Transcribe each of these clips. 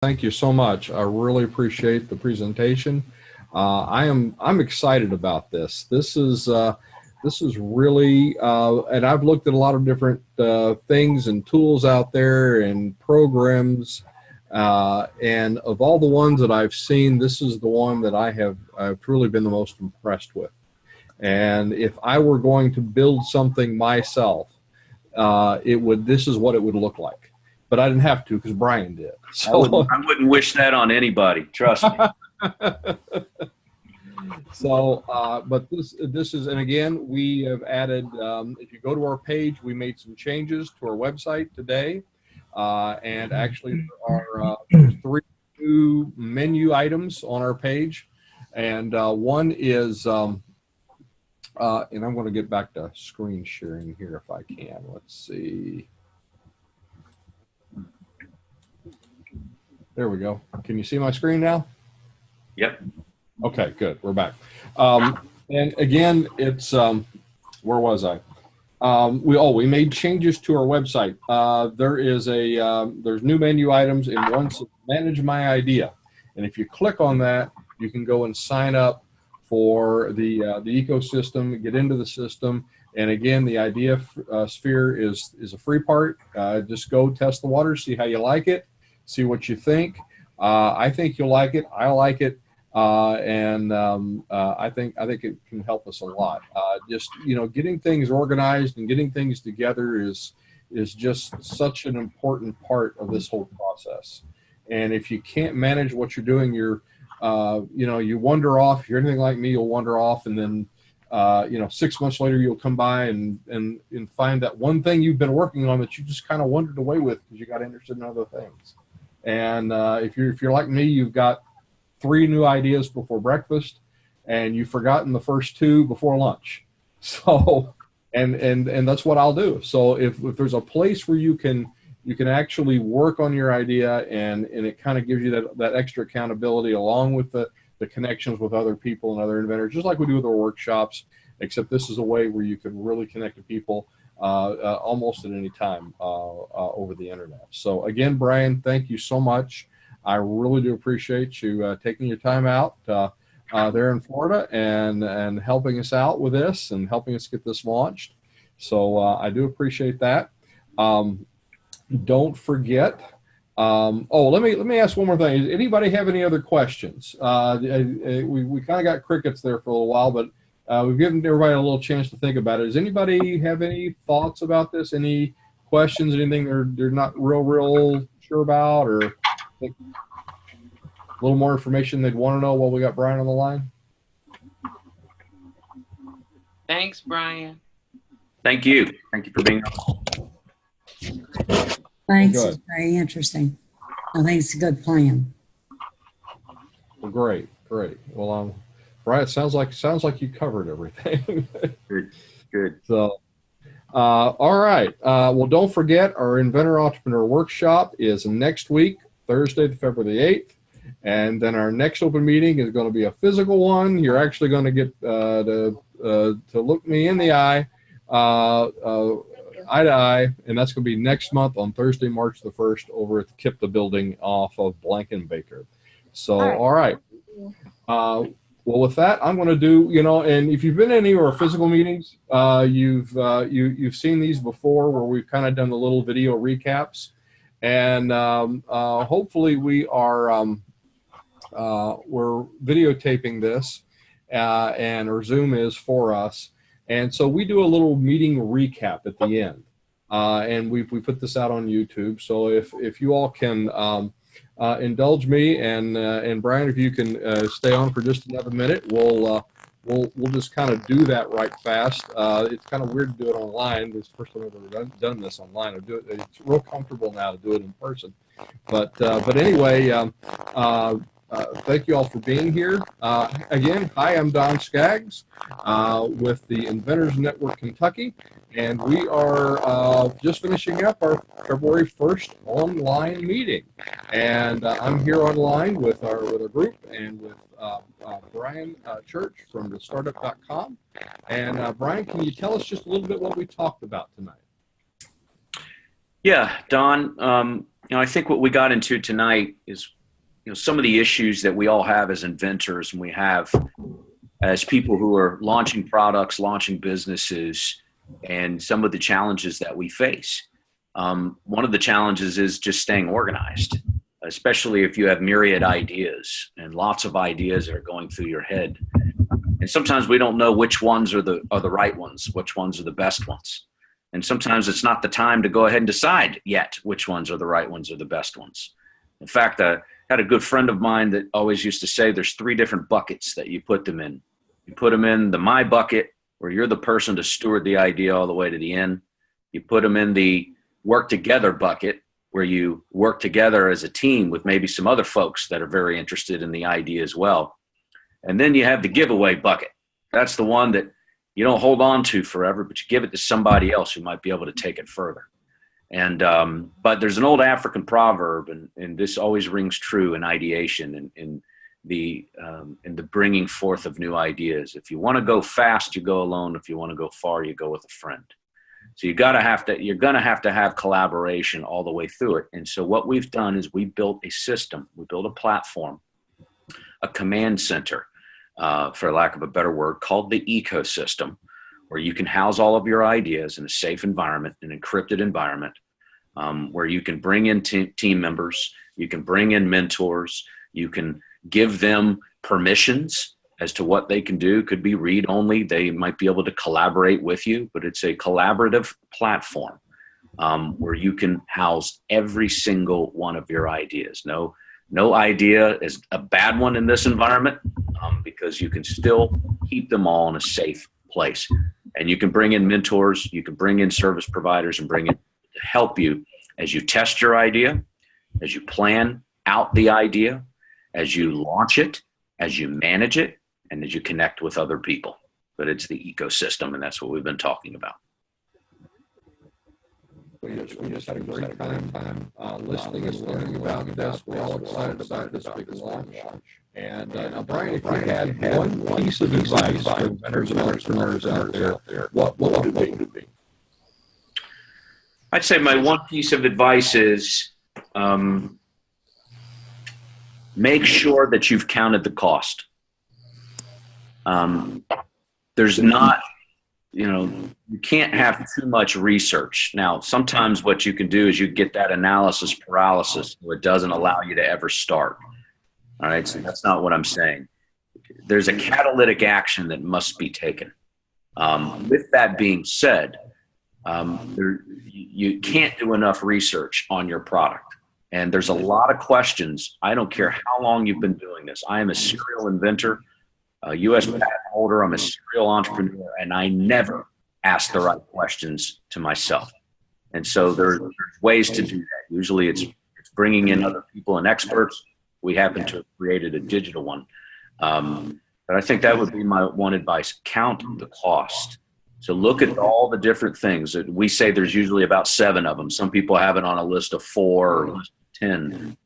Thank you so much. I really appreciate the presentation. I'm excited about this. This is really, and I've looked at a lot of different things and tools out there and programs, and of all the ones that I've seen, this is the one that I've truly been the most impressed with. And if I were going to build something myself, this is what it would look like. But I didn't have to because Brian did. So I wouldn't wish that on anybody. Trust me. So, but this is, and again, we have added, if you go to our page, we made some changes to our website today. And actually there are 3 new menu items on our page. And one is, and I'm going to get back to screen sharing here if I can. Let's see. There we go. Can you see my screen now? Yep. Okay, good. We're back. And again, it's, where was I? We made changes to our website. There's new menu items, and one says Manage My Idea. And if you click on that, you can go and sign up for the ecosystem, get into the system. And again, the idea sphere is a free part. Just go test the water, see how you like it, see what you think. I think you'll like it. I like it. And I think it can help us a lot. Just, getting things organized and getting things together is just such an important part of this whole process. And if you can't manage what you're doing, you wander off. If you're anything like me, you'll wander off, and then 6 months later you'll come by and find that one thing you've been working on that you just kind of wandered away with because you got interested in other things. And if you're like me, you've got 3 new ideas before breakfast, and you've forgotten the first 2 before lunch. So, and that's what I'll do. So if there's a place where you can actually work on your idea, and it kind of gives you that extra accountability along with the connections with other people and other inventors, just like we do with our workshops, except this is a way where you can really connect to people almost at any time over the internet. So again, Brian, thank you so much. I really do appreciate you taking your time out there in Florida and helping us out with this and helping us get this launched. So I do appreciate that. Don't forget. Let me ask one more thing. Does anybody have any other questions? We kind of got crickets there for a little while, but we've given everybody a little chance to think about it. Does anybody have any thoughts about this? Any questions? Anything they're not real sure about, or think a little more information they'd want to know while we got Brian on the line? Thanks, Brian. Thank you. Thank you for being on. Thanks. It's very interesting. I think it's a good plan. Well, great. Well, Brian, it sounds like you covered everything. Good. So, all right. Well, don't forget, our Inventor Entrepreneur Workshop is next week, Thursday, February the 8th. And then our next open meeting is going to be a physical one. You're actually going to get to look me in the eye, eye to eye, and that's going to be next month on Thursday, March the 1st, over at the KIPTA building off of Blankenbaker. So, all right. Well, with that, I'm going to do, and if you've been in any of our physical meetings, you've seen these before, where we've kind of done the little video recaps, and hopefully we're videotaping this, and our Zoom is for us, and so we do a little meeting recap at the end, and we put this out on YouTube. So if you all can indulge me, and Brian, if you can stay on for just another minute, we'll just kind of do that right fast. It's kind of weird to do it online. This is the first time I've ever done this online. It's real comfortable now to do it in person. But anyway, thank you all for being here. Again, hi, I'm Don Skaggs with the Inventors Network Kentucky, and we are just finishing up our February 1st online meeting. And I'm here online with our group and with Brian Church from thestartup.com. And Brian, can you tell us just a little bit what we talked about tonight? Yeah, Don. I think what we got into tonight is, some of the issues that we all have as inventors and we have as people who are launching products, launching businesses, and some of the challenges that we face. One of the challenges is just staying organized, especially if you have myriad ideas and lots of ideas that are going through your head. And sometimes we don't know which ones are the right ones, which ones are the best ones. And sometimes it's not the time to go ahead and decide yet which ones are the right ones or the best ones. In fact, I had a good friend of mine that always used to say there's 3 different buckets that you put them in. You put them in the my bucket, where you're the person to steward the idea all the way to the end. You put them in the work together bucket, where you work together as a team with maybe some other folks that are very interested in the idea as well. And then you have the giveaway bucket. That's the one that you don't hold on to forever, but you give it to somebody else who might be able to take it further. And but there's an old African proverb, and this always rings true in ideation and in the bringing forth of new ideas. If you want to go fast, you go alone. If you want to go far, you go with a friend. So you're gonna have to have collaboration all the way through it. And so what we've done is we built a system, we built a platform, a command center, for lack of a better word, called the ecosystem, where you can house all of your ideas in a safe environment, an encrypted environment, where you can bring in team members, you can bring in mentors, you can give them permissions as to what they can do. Could be read only. They might be able to collaborate with you, but it's a collaborative platform where you can house every single one of your ideas. No idea is a bad one in this environment, because you can still keep them all in a safe place. And you can bring in mentors, you can bring in service providers and bring in to help you as you test your idea, as you plan out the idea, as you launch it, as you manage it, and as you connect with other people. But it's the ecosystem, and that's what we've been talking about. We just had a great time listening and learning about this. We're all excited about this big launch. And Brian, if you had one piece of advice for inventors and entrepreneurs out there, what would it be? I'd say my one piece of advice is make sure that you've counted the cost. There's not, you can't have too much research. Now, sometimes what you can do is you get that analysis paralysis, so it doesn't allow you to ever start. All right, so that's not what I'm saying. There's a catalytic action that must be taken. With that being said, you can't do enough research on your product. And there's a lot of questions. I don't care how long you've been doing this. I am a serial inventor, a U.S. patent holder. I'm a serial entrepreneur, and I never ask the right questions to myself. And so there's ways to do that. Usually it's bringing in other people and experts. We happen to have created a digital one. But I think that would be my one advice. Count the cost. So look at all the different things. We say there's usually about 7 of them. Some people have it on a list of 4 or a list of 10.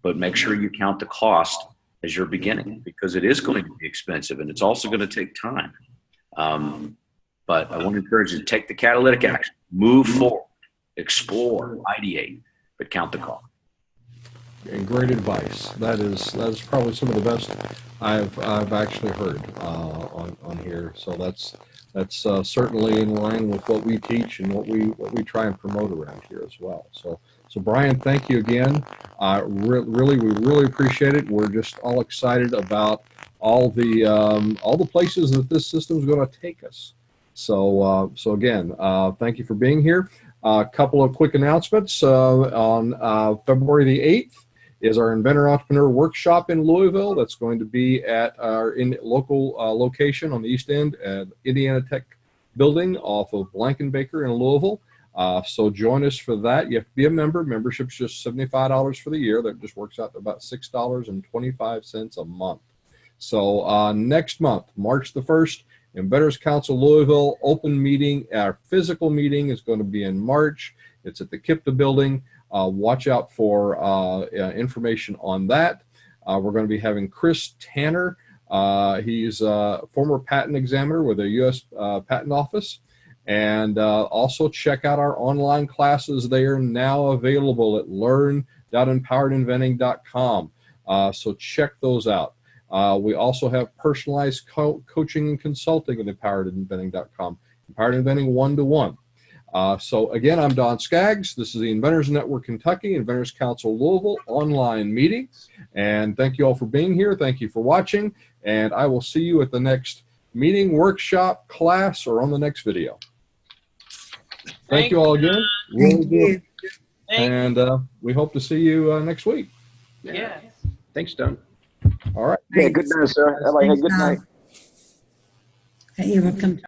But make sure you count the cost as you're beginning, because it is going to be expensive and it's also going to take time. But I want to encourage you to take the catalytic action, move forward, explore, ideate, but count the cost. And great advice. That is probably some of the best I've actually heard on here. So that's certainly in line with what we teach and what we try and promote around here as well. So Brian, thank you again. We really appreciate it. We're just all excited about all the places that this system is going to take us. So again, thank you for being here. A couple of quick announcements. On February the 8th is our Inventor Entrepreneur Workshop in Louisville. That's going to be at our local location on the East End at Indiana Tech Building off of Blankenbaker in Louisville. So join us for that. You have to be a member. Membership's just $75 for the year. That just works out to about $6.25 a month. So next month, March the 1st, Inventors Council Louisville open meeting. Our physical meeting is going to be in March. It's at the KIPTA building. Watch out for information on that. We're going to be having Chris Tanner. He's a former patent examiner with the U.S. Patent Office. And also check out our online classes. They are now available at learn.empoweredinventing.com. So check those out. We also have personalized coaching and consulting at empoweredinventing.com. Empowered Inventing one-to-one. So again, I'm Don Skaggs. This is the Inventors Network Kentucky, Inventors Council Louisville online meeting. And thank you all for being here. Thank you for watching. And I will see you at the next meeting, workshop, class, or on the next video. Thank you all again. Thank you. And we hope to see you next week. Yes. Thanks, Don. All right. Yeah, good night, sir. Everybody, have a good night. Hey, you're welcome.